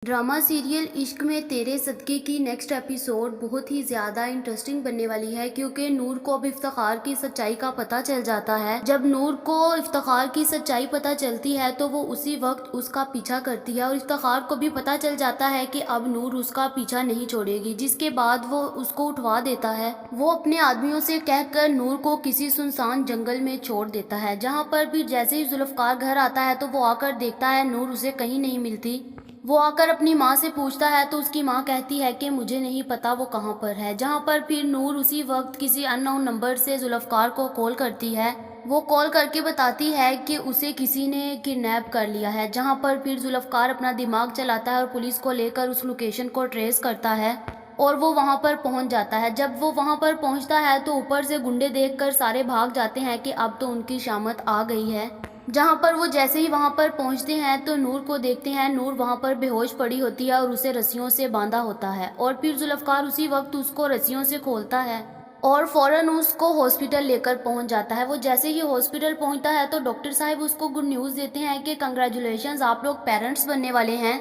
Drama serial इश्क में तेरे सदक़े की नेक्स्ट एपिसोड बहुत ही ज़्यादा इंटरेस्टिंग बनने वाली है, क्योंकि नूर को अब इफ्तिखार की सच्चाई का पता चल जाता है। जब नूर को इफ्तिखार की सच्चाई पता चलती है तो वो उसी वक्त उसका पीछा करती है और इफ्तिखार को भी पता चल जाता है कि अब नूर उसका पीछा नहीं छोड़ेगी, जिसके बाद वो उसको उठवा देता है। वो अपने आदमियों से कहकर नूर को किसी सुनसान जंगल में छोड़ देता है, जहाँ पर भी जैसे ही जुल्फ़कार घर आता है तो वो आकर देखता है नूर उसे कहीं नहीं मिलती। वो आकर अपनी माँ से पूछता है तो उसकी माँ कहती है कि मुझे नहीं पता वो कहाँ पर है, जहाँ पर फिर नूर उसी वक्त किसी अननोन नंबर से जुल्फ़कार को कॉल करती है। वो कॉल करके बताती है कि उसे किसी ने किडनैप कर लिया है, जहाँ पर फिर जुल्फ़कार अपना दिमाग चलाता है और पुलिस को लेकर उस लोकेशन को ट्रेस करता है और वो वहाँ पर पहुँच जाता है। जब वो वहाँ पर पहुँचता है तो ऊपर से गुंडे देखकर सारे भाग जाते हैं कि अब तो उनकी शामत आ गई है। जहाँ पर वो जैसे ही वहाँ पर पहुँचते हैं तो नूर को देखते हैं। नूर वहाँ पर बेहोश पड़ी होती है और उसे रस्सियों से बांधा होता है और फिर जुल्फ़कार उसी वक्त उसको रस्सियों से खोलता है और फ़ौरन उसको हॉस्पिटल लेकर पहुँच जाता है। वो जैसे ही हॉस्पिटल पहुँचता है तो डॉक्टर साहब उसको गुड न्यूज़ देते हैं कि कंग्रेचुलेशंस, आप लोग पेरेंट्स बनने वाले हैं।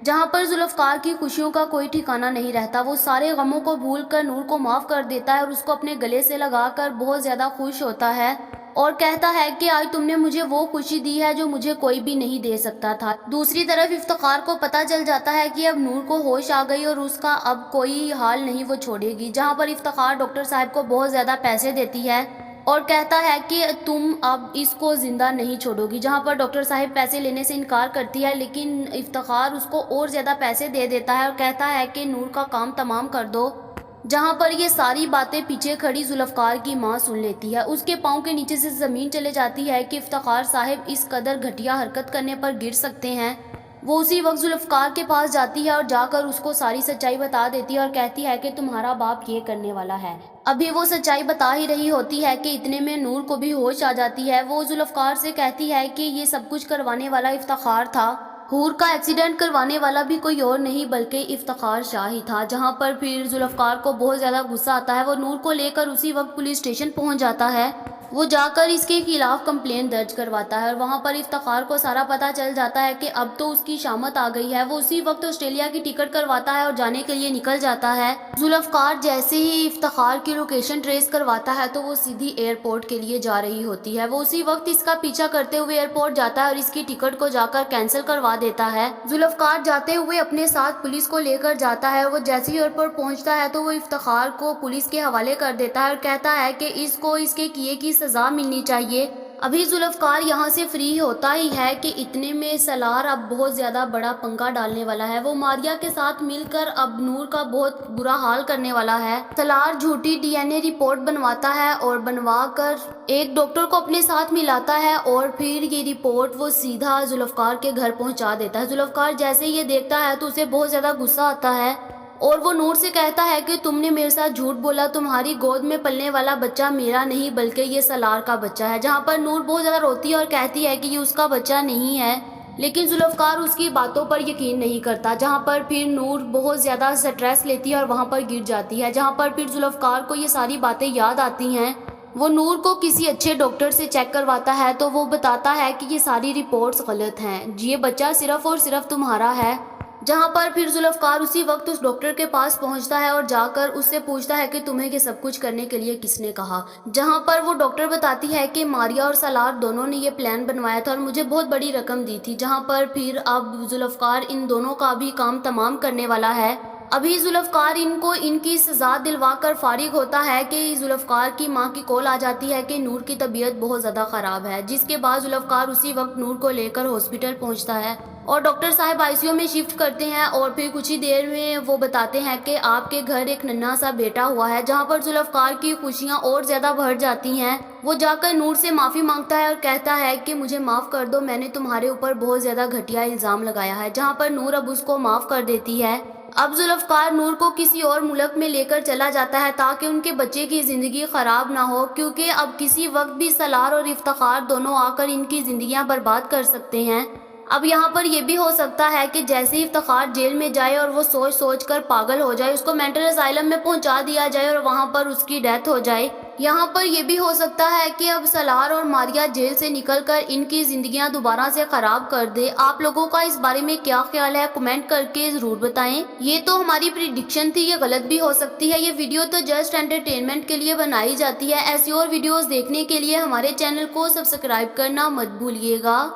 जहाँ पर जुल्फ़कार की खुशियों का कोई ठिकाना नहीं रहता। वो सारे गमों को भूल कर नूर को माफ़ कर देता है और उसको अपने गले से लगाकर बहुत ज़्यादा खुश होता है और कहता है कि आज तुमने मुझे वो खुशी दी है जो मुझे कोई भी नहीं दे सकता था। दूसरी तरफ इफ्तिखार को पता चल जाता है कि अब नूर को होश आ गई और उसका अब कोई हाल नहीं वो छोड़ेगी, जहाँ पर इफ्तिखार डॉक्टर साहब को बहुत ज़्यादा पैसे देती है और कहता है कि तुम अब इसको ज़िंदा नहीं छोड़ोगी, जहाँ पर डॉक्टर साहब पैसे लेने से इनकार करती है, लेकिन इफ्तिखार उसको और ज़्यादा पैसे दे देता है और कहता है कि नूर का काम तमाम कर दो। जहाँ पर ये सारी बातें पीछे खड़ी जुल्फ़कार की माँ सुन लेती है। उसके पाँव के नीचे से ज़मीन चले जाती है कि इफ्तिखार साहब इस कदर घटिया हरकत करने पर गिर सकते हैं। वो उसी वक्त जुल्फ़कार के पास जाती है और जाकर उसको सारी सच्चाई बता देती है और कहती है कि तुम्हारा बाप ये करने वाला है। अभी वो सच्चाई बता ही रही होती है कि इतने में नूर को भी होश आ जाती है। वो जुल्फ़कार से कहती है कि ये सब कुछ करवाने वाला इफ्तिखार था। हूर का एक्सीडेंट करवाने वाला भी कोई और नहीं बल्कि इफ्तिखार शाह ही था। जहाँ पर फिर जुल्फ़कार को बहुत ज़्यादा गुस्सा आता है। वो नूर को लेकर उसी वक्त पुलिस स्टेशन पहुँच जाता है। वो जाकर इसके खिलाफ कंप्लेन दर्ज करवाता है और वहाँ पर इफ्तिखार को सारा पता चल जाता है कि अब तो उसकी शामत आ गई है। वो उसी वक्त ऑस्ट्रेलिया की टिकट करवाता है और जाने के लिए निकल जाता है। जुल्फ़कार जैसे ही इफ्तिखार की लोकेशन ट्रेस करवाता है तो वो सीधी एयरपोर्ट के लिए जा रही होती है। वो उसी वक्त इसका पीछा करते हुए एयरपोर्ट जाता है और इसकी टिकट को जाकर कैंसिल करवा देता है। जुल्फ़कार जाते हुए अपने साथ पुलिस को लेकर जाता है। वो जैसे ही एयरपोर्ट पहुंचता है तो वो इफ्तिखार को पुलिस के हवाले कर देता है और कहता है कि इसको इसके किए की सज़ा मिलनी चाहिए। अभी जुल्फ़कार यहाँ से फ्री होता ही है कि इतने में सलार अब बहुत ज़्यादा बड़ा पंगा डालने वाला है। वो मारिया के साथ मिलकर अब नूर का बहुत बुरा हाल करने वाला है। सलार झूठी डीएनए रिपोर्ट बनवाता है और बनवा कर एक डॉक्टर को अपने साथ मिलाता है और फिर ये रिपोर्ट वो सीधा जुल्फ़कार के घर पहुँचा देता है। जुल्फ़कार जैसे ये देखता है तो उसे बहुत ज़्यादा गुस्सा आता है और वो नूर से कहता है कि तुमने मेरे साथ झूठ बोला, तुम्हारी गोद में पलने वाला बच्चा मेरा नहीं बल्कि ये सलार का बच्चा है। जहाँ पर नूर बहुत ज़्यादा रोती है और कहती है कि ये उसका बच्चा नहीं है, लेकिन जुल्फ़कार उसकी बातों पर यकीन नहीं करता। जहाँ पर फिर नूर बहुत ज़्यादा स्ट्रेस लेती है और वहाँ पर गिर जाती है। जहाँ पर फिर जुल्फ़कार को ये सारी बातें याद आती हैं। वो नूर को किसी अच्छे डॉक्टर से चेक करवाता है तो वो बताता है कि ये सारी रिपोर्ट्स गलत हैं, ये बच्चा सिर्फ़ और सिर्फ तुम्हारा है। जहाँ पर फिर जुल्फ़कार उसी वक्त उस डॉक्टर के पास पहुँचता है और जाकर उससे पूछता है कि तुम्हें ये सब कुछ करने के लिए किसने कहा। जहाँ पर वो डॉक्टर बताती है कि मारिया और सलार दोनों ने ये प्लान बनवाया था और मुझे बहुत बड़ी रकम दी थी। जहाँ पर फिर अब जुल्फ़कार इन दोनों का भी काम तमाम करने वाला है। अभी जुल्फ़कार इनको इनकी सज़ा दिलवा कर फारिग होता है कि जुल्फ़कार की माँ की कॉल आ जाती है कि नूर की तबीयत बहुत ज़्यादा ख़राब है, जिसके बाद जुल्फ़कार उसी वक्त नूर को लेकर हॉस्पिटल पहुँचता है और डॉक्टर साहब आईसीयू में शिफ्ट करते हैं और फिर कुछ ही देर में वो बताते हैं कि आपके घर एक नन्हा सा बेटा हुआ है। जहाँ पर जुल्फ़कार की खुशियाँ और ज़्यादा बढ़ जाती हैं। वो जाकर नूर से माफ़ी मांगता है और कहता है कि मुझे माफ़ कर दो, मैंने तुम्हारे ऊपर बहुत ज़्यादा घटिया इल्ज़ाम लगाया है। जहाँ पर नूर अब उसको माफ़ कर देती है। अब जुल्फ़कार नूर को किसी और मुल्क में लेकर चला जाता है ताकि उनके बच्चे की ज़िंदगी ख़राब ना हो, क्योंकि अब किसी वक्त भी सलार और इफ्तिखार दोनों आकर इनकी ज़िंदगियां बर्बाद कर सकते हैं। अब यहाँ पर यह भी हो सकता है कि जैसे ही इफ्तिखार जेल में जाए और वो सोच सोच कर पागल हो जाए, उसको मेंटल असाइलम में पहुँचा दिया जाए और वहाँ पर उसकी डेथ हो जाए। यहाँ पर ये भी हो सकता है कि अब सलार और मारिया जेल से निकलकर इनकी जिंदगियां दोबारा से खराब कर दे। आप लोगों का इस बारे में क्या ख्याल है, कमेंट करके जरूर बताएं। ये तो हमारी प्रिडिक्शन थी, ये गलत भी हो सकती है। ये वीडियो तो जस्ट एंटरटेनमेंट के लिए बनाई जाती है। ऐसी और वीडियोस देखने के लिए हमारे चैनल को सब्सक्राइब करना मत भूलिएगा।